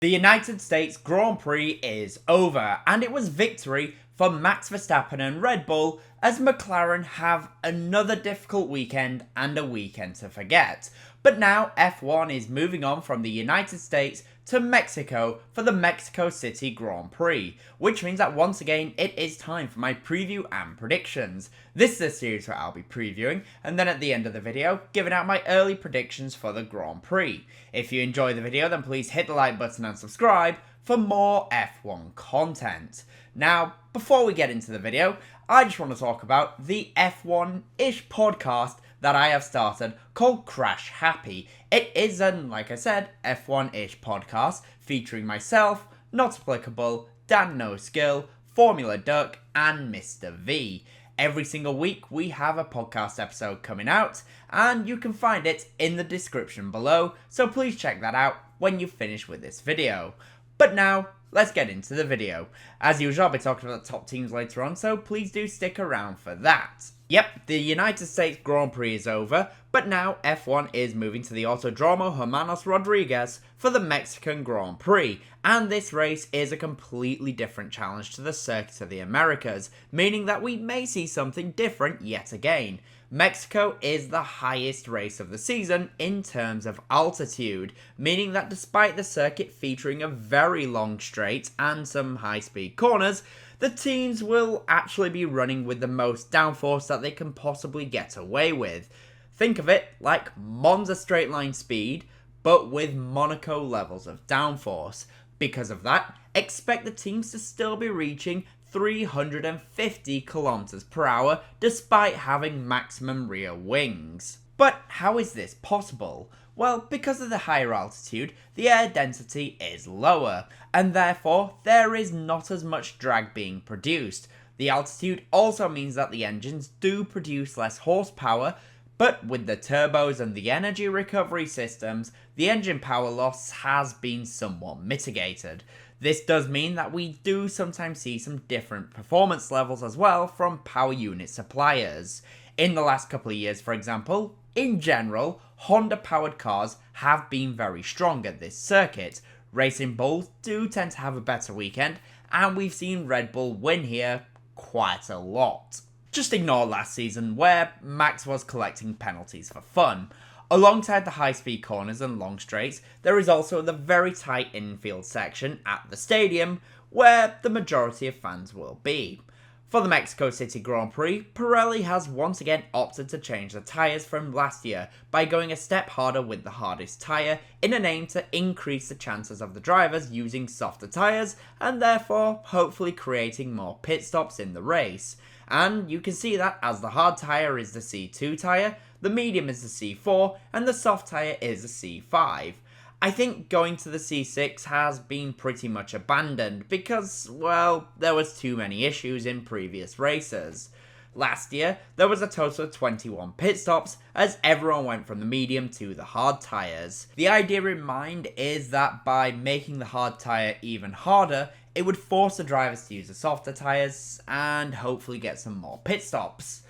The United States Grand Prix is over, and it was victory for Max Verstappen and Red Bull as McLaren have another difficult weekend and a weekend to forget. But now F1 is moving on from the United States to Mexico for the Mexico City Grand Prix, which means that once again it is time for my preview and predictions. This is a series where I'll be previewing and then at the end of the video giving out my early predictions for the Grand Prix. If you enjoy the video then please hit the like button and subscribe for more F1 content. Now, before we get into the video, I just want to talk about the F1-ish podcast that I have started called Crash Happy. It is like I said, F1-ish podcast featuring myself, Not Applicable, Dan No Skill, Formula Duck, and Mr. V. Every single week we have a podcast episode coming out, and you can find it in the description below, so please check that out when you finish with this video. But now, let's get into the video. As usual, I'll be talking about the top teams later on, so please do stick around for that. Yep, the United States Grand Prix is over, but now F1 is moving to the Autodromo Hermanos Rodriguez for the Mexican Grand Prix, and this race is a completely different challenge to the Circuit of the Americas, meaning that we may see something different yet again. Mexico is the highest race of the season in terms of altitude, meaning that despite the circuit featuring a very long straight and some high-speed corners, the teams will actually be running with the most downforce that they can possibly get away with. Think of it like Monza straight line speed, but with Monaco levels of downforce. Because of that, expect the teams to still be reaching 350 kilometers per hour despite having maximum rear wings. But how is this possible? Well, because of the higher altitude, the air density is lower, and therefore there is not as much drag being produced. The altitude also means that the engines do produce less horsepower, but with the turbos and the energy recovery systems, the engine power loss has been somewhat mitigated. This does mean that we do sometimes see some different performance levels as well from power unit suppliers. In the last couple of years, for example, in general, Honda-powered cars have been very strong at this circuit. Racing Bulls do tend to have a better weekend, and we've seen Red Bull win here quite a lot. Just ignore last season, where Max was collecting penalties for fun. Alongside the high-speed corners and long straights, there is also the very tight infield section at the stadium, where the majority of fans will be. For the Mexico City Grand Prix, Pirelli has once again opted to change the tyres from last year by going a step harder with the hardest tyre in an aim to increase the chances of the drivers using softer tyres and therefore hopefully creating more pit stops in the race. And you can see that as the hard tyre is the C2 tyre, the medium is the C4 and the soft tyre is the C5. I think going to the C6 has been pretty much abandoned because, well, there was too many issues in previous races. Last year, there was a total of 21 pit stops as everyone went from the medium to the hard tyres. The idea in mind is that by making the hard tyre even harder, it would force the drivers to use the softer tyres and hopefully get some more pit stops.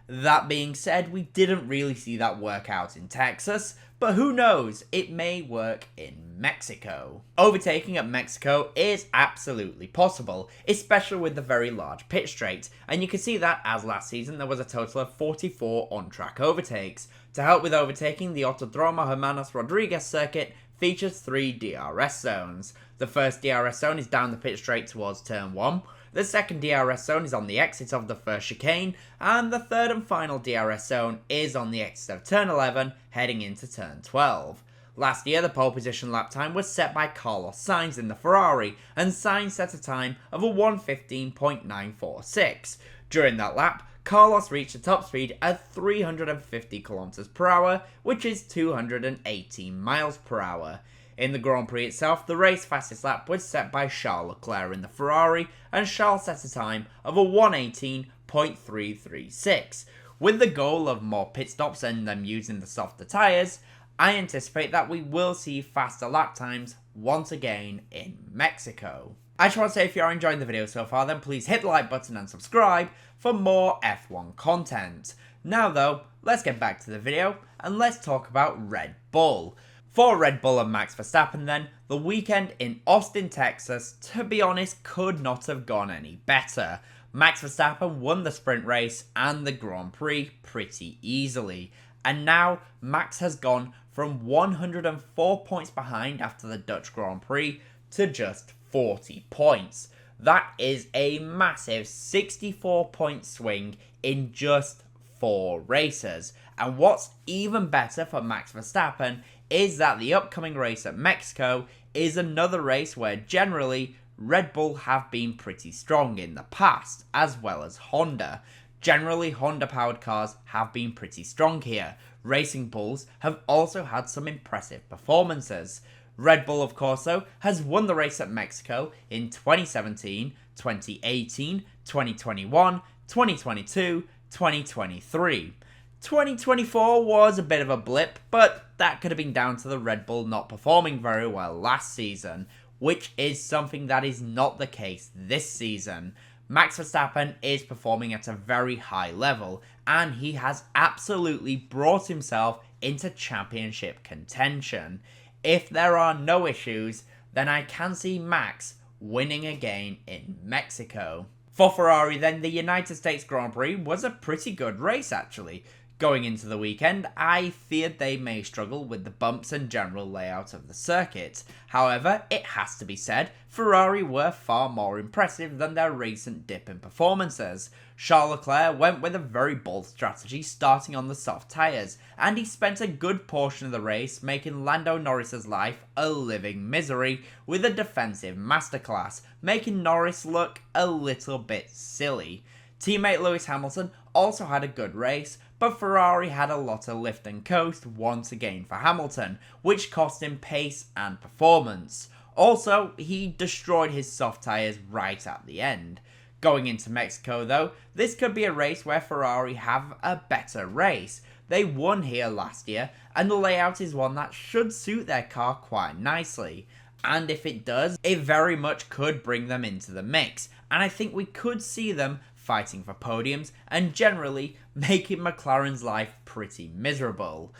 That being said, we didn't really see that work out in Texas, but who knows, it may work in Mexico. Overtaking at Mexico is absolutely possible, especially with the very large pit straight, and you can see that as last season there was a total of 44 on-track overtakes. To help with overtaking, the Autodromo Hermanos Rodriguez circuit features 3 DRS zones. The first DRS zone is down the pit straight towards turn 1, the second DRS zone is on the exit of the first chicane, and the third and final DRS zone is on the exit of turn 11, heading into turn 12. Last year, the pole position lap time was set by Carlos Sainz in the Ferrari, and Sainz set a time of a 1:15.946. During that lap, Carlos reached a top speed at 350 km per hour, which is 218 miles per hour. In the Grand Prix itself, the race fastest lap was set by Charles Leclerc in the Ferrari, and Charles set a time of a 1:18.336. With the goal of more pit stops and them using the softer tyres, I anticipate that we will see faster lap times once again in Mexico. I just want to say if you are enjoying the video so far, then please hit the like button and subscribe for more F1 content. Now though, let's get back to the video and let's talk about Red Bull. For Red Bull and Max Verstappen then, the weekend in Austin, Texas, to be honest, could not have gone any better. Max Verstappen won the sprint race and the Grand Prix pretty easily, and now Max has gone from 104 points behind after the Dutch Grand Prix to just 40 points. That is a massive 64-point swing in just 4 races. And what's even better for Max Verstappen is that the upcoming race at Mexico is another race where generally Red Bull have been pretty strong in the past, as well as Honda. Generally, Honda-powered cars have been pretty strong here. Racing Bulls have also had some impressive performances. Red Bull, of course, though, has won the race at Mexico in 2017, 2018, 2021, 2022, 2023. 2024 was a bit of a blip, but that could have been down to the Red Bull not performing very well last season, which is something that is not the case this season. Max Verstappen is performing at a very high level, and he has absolutely brought himself into championship contention. If there are no issues, then I can see Max winning again in Mexico. For Ferrari then, the United States Grand Prix was a pretty good race actually. Going into the weekend, I feared they may struggle with the bumps and general layout of the circuit. However, it has to be said, Ferrari were far more impressive than their recent dip in performances. Charles Leclerc went with a very bold strategy starting on the soft tyres, and he spent a good portion of the race making Lando Norris's life a living misery with a defensive masterclass, making Norris look a little bit silly. Teammate Lewis Hamilton also had a good race, but Ferrari had a lot of lift and coast once again for Hamilton, which cost him pace and performance. Also, he destroyed his soft tyres right at the end. Going into Mexico though, this could be a race where Ferrari have a better race. They won here last year, and the layout is one that should suit their car quite nicely. And if it does, it very much could bring them into the mix, and I think we could see them fighting for podiums and generally making McLaren's life pretty miserable.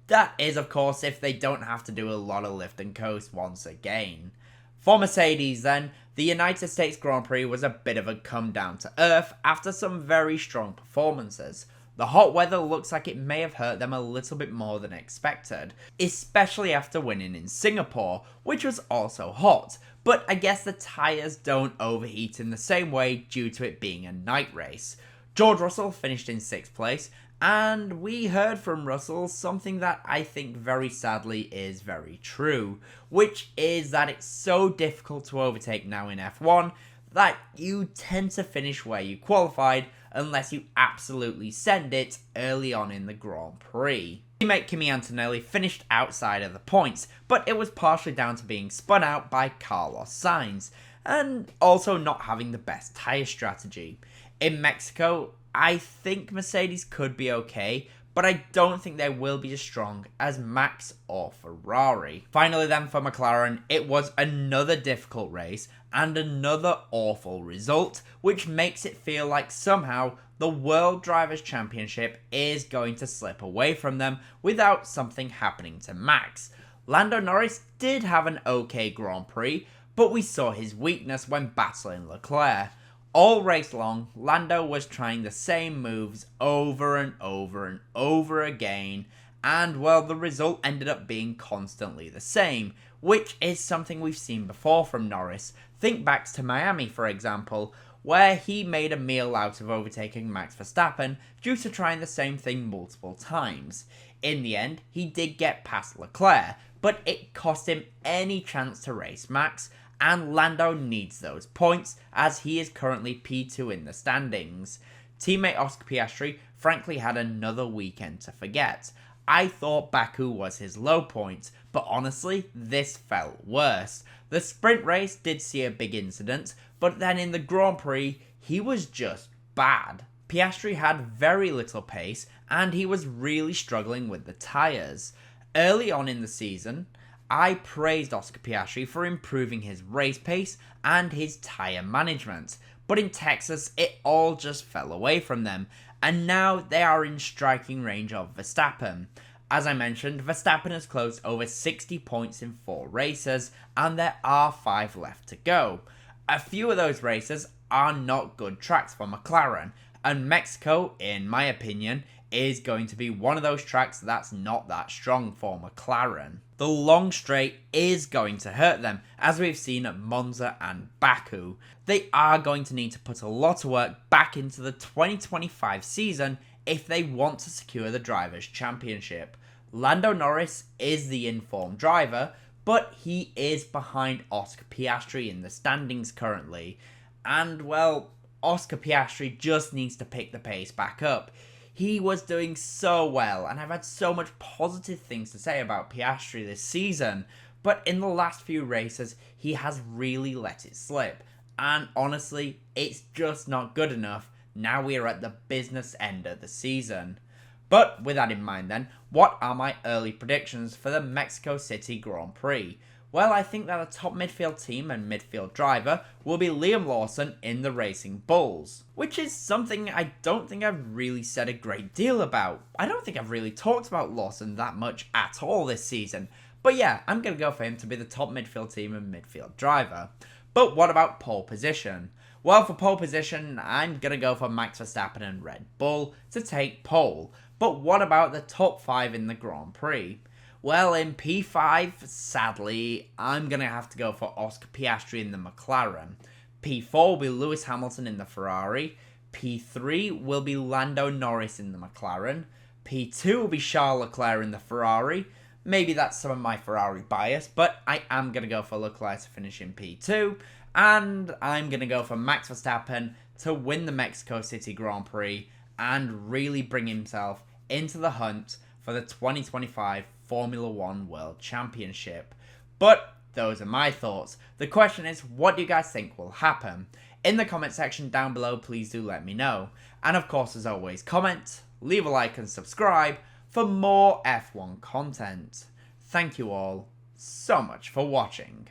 That is, of course, if they don't have to do a lot of lift and coast once again. For Mercedes then, the United States Grand Prix was a bit of a come down to earth after some very strong performances. The hot weather looks like it may have hurt them a little bit more than expected, especially after winning in Singapore, which was also hot, but I guess the tyres don't overheat in the same way due to it being a night race. George Russell finished in 6th place, and we heard from Russell something that I think very sadly is very true, which is that it's so difficult to overtake now in F1 that you tend to finish where you qualified unless you absolutely send it early on in the Grand Prix. Teammate Kimi Antonelli finished outside of the points, but it was partially down to being spun out by Carlos Sainz, and also not having the best tyre strategy. In Mexico, I think Mercedes could be okay, but I don't think they will be as strong as Max or Ferrari. Finally then for McLaren, it was another difficult race and another awful result, which makes it feel like somehow the World Drivers' Championship is going to slip away from them without something happening to Max. Lando Norris did have an okay Grand Prix, but we saw his weakness when battling Leclerc. All race long, Lando was trying the same moves over and over and over again, and well, the result ended up being constantly the same, which is something we've seen before from Norris. Think back to Miami, for example, where he made a meal out of overtaking Max Verstappen due to trying the same thing multiple times. In the end, he did get past Leclerc, but it cost him any chance to race Max, and Lando needs those points as he is currently P2 in the standings. Teammate Oscar Piastri frankly had another weekend to forget. I thought Baku was his low point, but honestly, this felt worse. The sprint race did see a big incident, but then in the Grand Prix, he was just bad. Piastri had very little pace, and he was really struggling with the tyres. Early on in the season, I praised Oscar Piastri for improving his race pace and his tyre management, but in Texas it all just fell away from them, and now they are in striking range of Verstappen. As I mentioned, Verstappen has closed over 60 points in 4 races, and there are 5 left to go. A few of those races are not good tracks for McLaren, and Mexico, in my opinion, is going to be one of those tracks that's not that strong for McLaren. The long straight is going to hurt them, as we've seen at Monza and Baku. They are going to need to put a lot of work back into the 2025 season if they want to secure the Drivers' Championship. Lando Norris is the informed driver, but he is behind Oscar Piastri in the standings currently. And, well, Oscar Piastri just needs to pick the pace back up. He was doing so well, and I've had so much positive things to say about Piastri this season, but in the last few races, he has really let it slip. And honestly, it's just not good enough. Now we are at the business end of the season. But with that in mind then, what are my early predictions for the Mexico City Grand Prix? Well, I think that the top midfield team and midfield driver will be Liam Lawson in the Racing Bulls, which is something I don't think I've really said a great deal about. I don't think I've really talked about Lawson that much at all this season. But yeah, I'm going to go for him to be the top midfield team and midfield driver. But what about pole position? Well, for pole position, I'm going to go for Max Verstappen and Red Bull to take pole. But what about the top 5 in the Grand Prix? Well, in P5, sadly, I'm going to have to go for Oscar Piastri in the McLaren. P4 will be Lewis Hamilton in the Ferrari. P3 will be Lando Norris in the McLaren. P2 will be Charles Leclerc in the Ferrari. Maybe that's some of my Ferrari bias, but I am going to go for Leclerc to finish in P2. And I'm going to go for Max Verstappen to win the Mexico City Grand Prix and really bring himself into the hunt for the 2025 Formula 1 World Championship. But those are my thoughts. The question is, what do you guys think will happen? In the comment section down below, please do let me know. And of course, as always, comment, leave a like and subscribe for more F1 content. Thank you all so much for watching.